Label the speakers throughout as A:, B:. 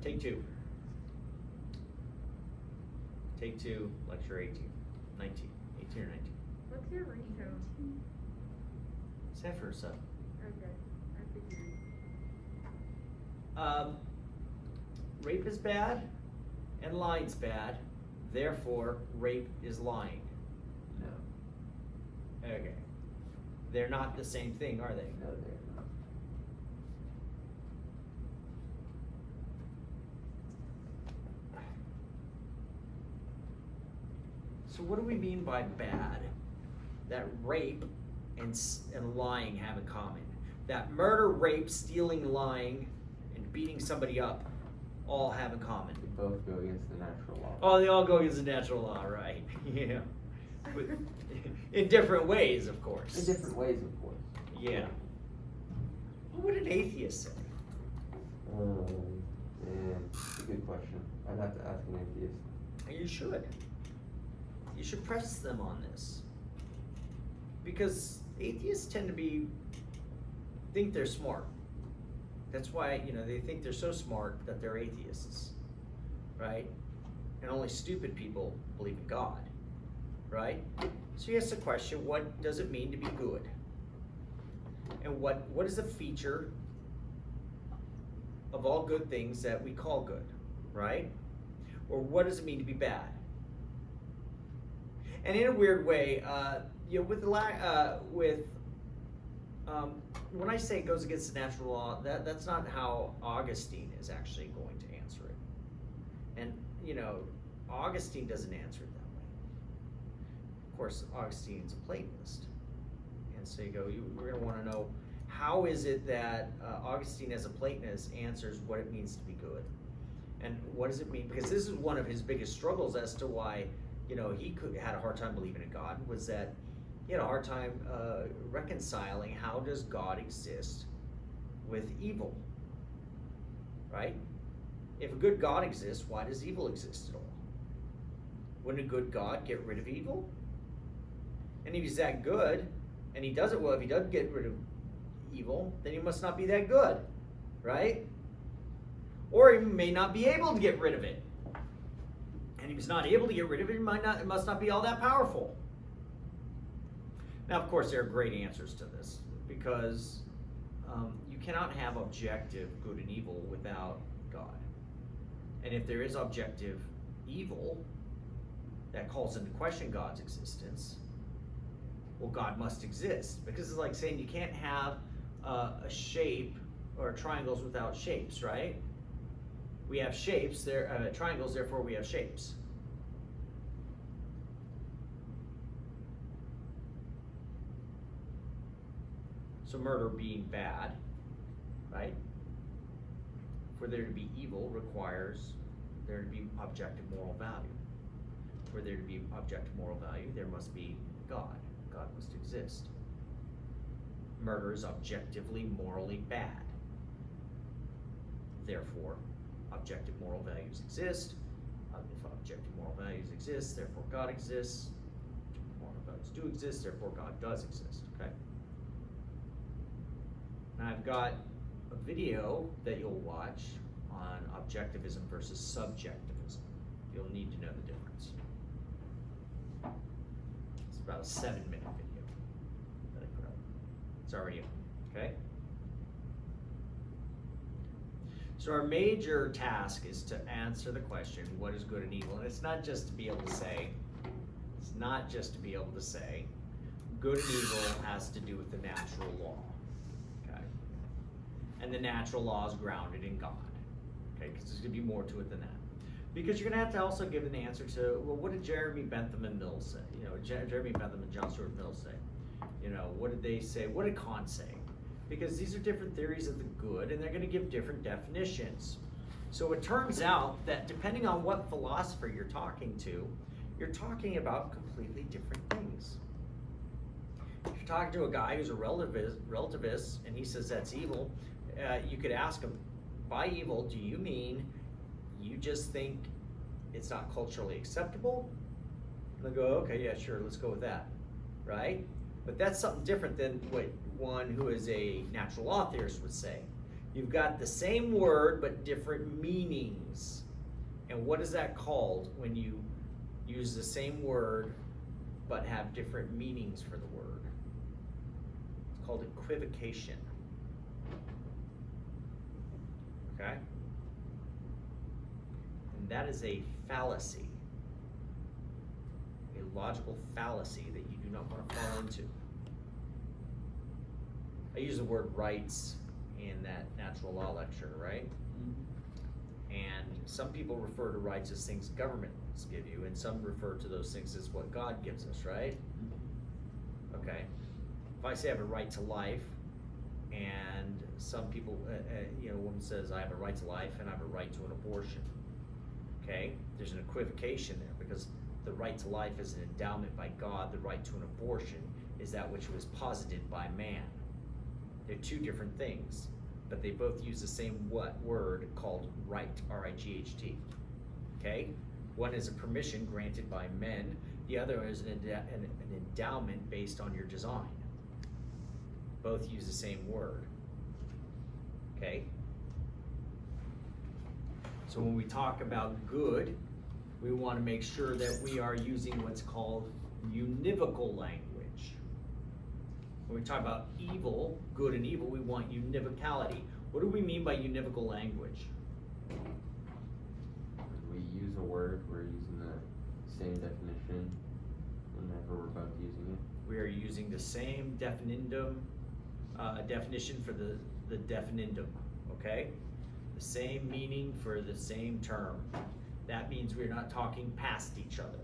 A: Take two. Take two, lecture 18, 19, 18 or 19.
B: What's your ratio?
A: Zephyr's up.
B: Okay, I figured.
A: Rape is bad and lying's bad, therefore rape is lying.
C: No.
A: Okay. They're not the same thing, are they?
C: No, they're not.
A: So what do we mean by bad? That rape and lying have in common. That murder, rape, stealing, lying, and beating somebody up all have in common.
C: They both go against the natural law.
A: Oh, they all go against the natural law, right? Yeah. But in different ways, of course.
C: In different ways, of course.
A: Yeah. What would an atheist say?
C: Yeah, it's a good question. I'd have to ask an atheist.
A: You should. You should press them on this. Because atheists tend to think they're smart. That's why, they think they're so smart that they're atheists, right? And only stupid people believe in God, right? So he asks the question, what does it mean to be good? And what is a feature of all good things that we call good, right? Or what does it mean to be bad? And in a weird way, when I say it goes against the natural law, that's not how Augustine is actually going to answer it. And Augustine doesn't answer it that way. Of course, Augustine's a Platonist, and so we're going to want to know how is it that Augustine, as a Platonist, answers what it means to be good, and what does it mean? Because this is one of his biggest struggles as to why he had a hard time believing in God, was that he had a hard time reconciling how does God exist with evil, right? If a good God exists, why does evil exist at all? Wouldn't a good God get rid of evil? And if he's that good, and he does it well, if he does get rid of evil, then he must not be that good, right? Or he may not be able to get rid of it. And if he's not able to get rid of it, it must not be all that powerful. Now, of course, there are great answers to this, because you cannot have objective good and evil without God. And if there is objective evil that calls into question God's existence, well, God must exist. Because it's like saying you can't have a shape or triangles without shapes, right? We have shapes, triangles, therefore we have shapes. So murder being bad, right? For there to be evil requires there to be objective moral value. For there to be objective moral value, there must be God. God must exist. Murder is objectively morally bad. Therefore, objective moral values exist. If objective moral values exist, therefore God exists. Moral values do exist, therefore God does exist, okay? Now I've got a video that you'll watch on objectivism versus subjectivism. You'll need to know the difference. It's about a 7-minute video that I put up. It's already up, okay? So our major task is to answer the question, what is good and evil? And it's not just to be able to say, good and evil has to do with the natural law, okay? And the natural law is grounded in God, okay? Because there's gonna be more to it than that. Because you're gonna have to also give an answer to, well, what did Jeremy Bentham and Mills say? Jeremy Bentham and John Stuart Mill say? What did they say? What did Kant say? Because these are different theories of the good, and they're going to give different definitions. So it turns out that depending on what philosopher you're talking to, you're talking about completely different things. If you're talking to a guy who's a relativist and he says that's evil, you could ask him, by evil, do you mean you just think it's not culturally acceptable? And they'll go, okay, yeah, sure, let's go with that, right? But that's something different than what one who is a natural law theorist would say. You've got the same word but different meanings. And what is that called when you use the same word but have different meanings for the word? It's called equivocation. Okay? And that is a fallacy. A logical fallacy that you do not want to fall into. I use the word rights in that natural law lecture, right? And some people refer to rights as things governments give you, and some refer to those things as what God gives us, right? Okay. If I say I have a right to life, and some people, a woman says I have a right to life and I have a right to an abortion. Okay? There's an equivocation there because the right to life is an endowment by God. The right to an abortion is that which was posited by man. They're two different things, but they both use the same word called right, R-I-G-H-T. Okay? One is a permission granted by men. The other is an endowment based on your design. Both use the same word. Okay? So when we talk about good, we want to make sure that we are using what's called univocal language. When we talk about evil, good and evil, we want univocality. What do we mean by univocal language?
C: When we use a word, we're using the same definition whenever we're both using it.
A: We are using the same definition for the definindum, okay? The same meaning for the same term. That means we're not talking past each other,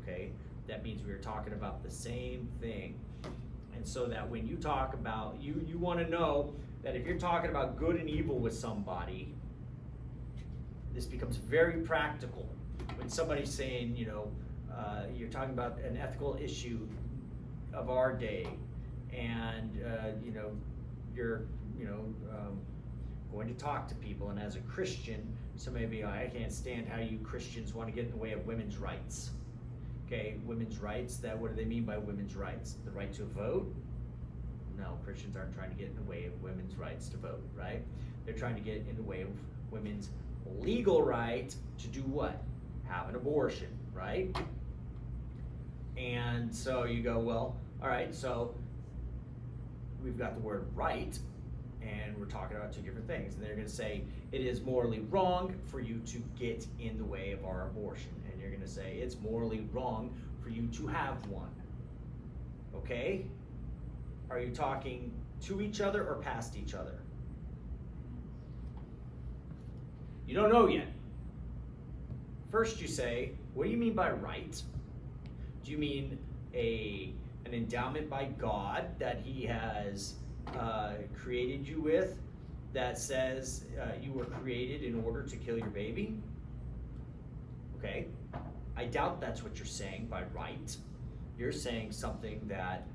A: okay? That means we're talking about the same thing. And so that when you talk about, you want to know that if you're talking about good and evil with somebody, this becomes very practical. When somebody's saying, you're talking about an ethical issue of our day, and you're going to talk to people, and as a Christian, somebody may be, I can't stand how you Christians want to get in the way of women's rights. Okay, women's rights, what do they mean by women's rights? The right to vote? No, Christians aren't trying to get in the way of women's rights to vote, right? They're trying to get in the way of women's legal right to do what? Have an abortion, right? And so you go, well, all right, so we've got the word right, and we're talking about two different things. And they're going to say, it is morally wrong for you to get in the way of our abortion. And you're going to say, it's morally wrong for you to have one. Okay? Are you talking to each other or past each other? You don't know yet. First you say, what do you mean by right? Do you mean an endowment by God that He has created you with, that says you were created in order to kill your baby? Okay, I doubt that's what you're saying by right. You're saying something that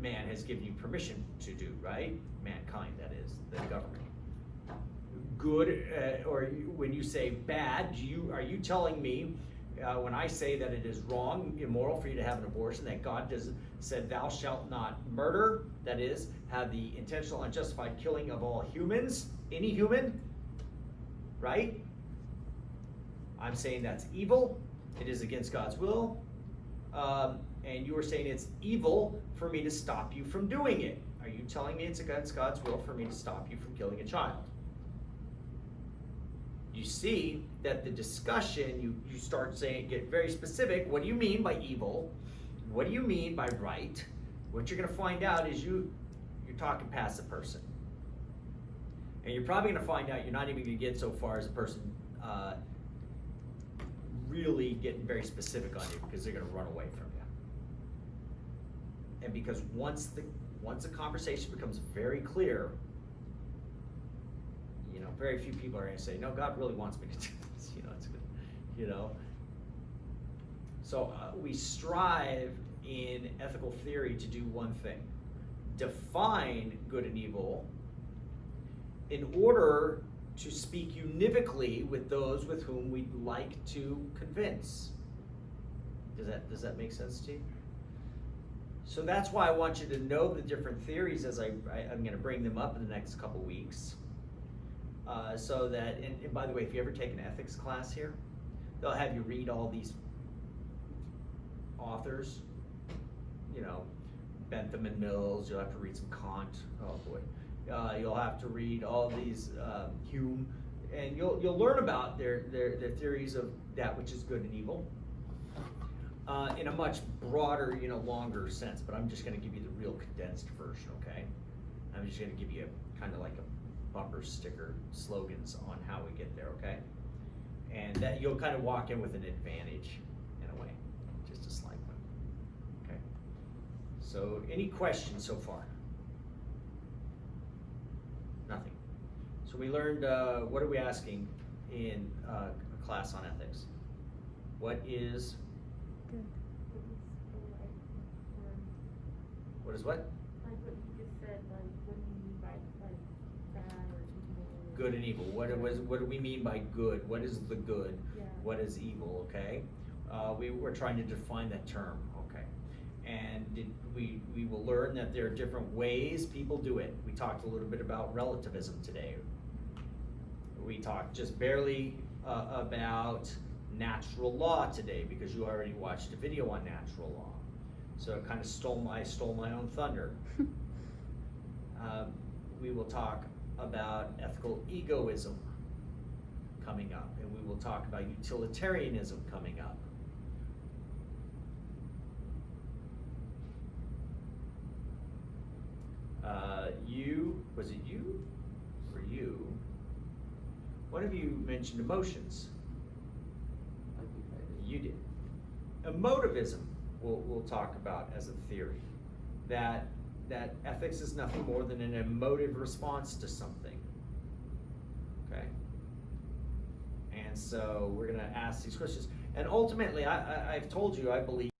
A: man has given you permission to do, right? Mankind, that is, the government. Good, or when you say bad, are you telling me when I say that it is wrong, immoral for you to have an abortion, that God said, thou shalt not murder, that is, have the intentional, unjustified killing of all humans, any human, right? I'm saying that's evil, it is against God's will, and you are saying it's evil for me to stop you from doing it. Are you telling me it's against God's will for me to stop you from killing a child? You see that the discussion, you start saying, get very specific. What do you mean by evil? What do you mean by right? What you're going to find out is you're talking past the person. And you're probably going to find out you're not even going to get so far as a person really getting very specific on you, because they're going to run away from you. And because once the conversation becomes very clear, very few people are going to say, no, God really wants me to do this, it's good, So we strive in ethical theory to do one thing: define good and evil in order to speak univocally with those with whom we'd like to convince. Does that make sense to you? So that's why I want you to know the different theories as I'm going to bring them up in the next couple weeks. So that, and by the way, if you ever take an ethics class here, they'll have you read all these authors, you know, Bentham and Mills, you'll have to read some Kant, oh boy. You'll have to read all these, Hume, and you'll learn about their theories of that which is good and evil, in a much broader, you know, longer sense, but I'm just gonna give you the real condensed version, okay? I'm just gonna give you kind of like a bumper sticker slogans on how we get there, okay? And that you'll kind of walk in with an advantage in a way, just a slight one, okay? So any questions so far? Nothing. So we learned, what are we asking in a class on ethics? What is, what is what?
B: Like what you just said, like what do you mean by like bad or evil?
A: Good and evil. What do we mean by good? What is the good?
B: Yeah.
A: What is evil, okay? We were trying to define that term, okay? And we will learn that there are different ways people do it. We talked a little bit about relativism today. We talked just barely about natural law today because you already watched a video on natural law. So it kind of stole my own thunder. We will talk about ethical egoism coming up, and we will talk about utilitarianism coming up. Was it you or you? One of you mentioned emotions.
C: I think I did.
A: You did. Emotivism we'll talk about as a theory. That ethics is nothing more than an emotive response to something. Okay? And so we're gonna ask these questions. And ultimately, I've told you, I believe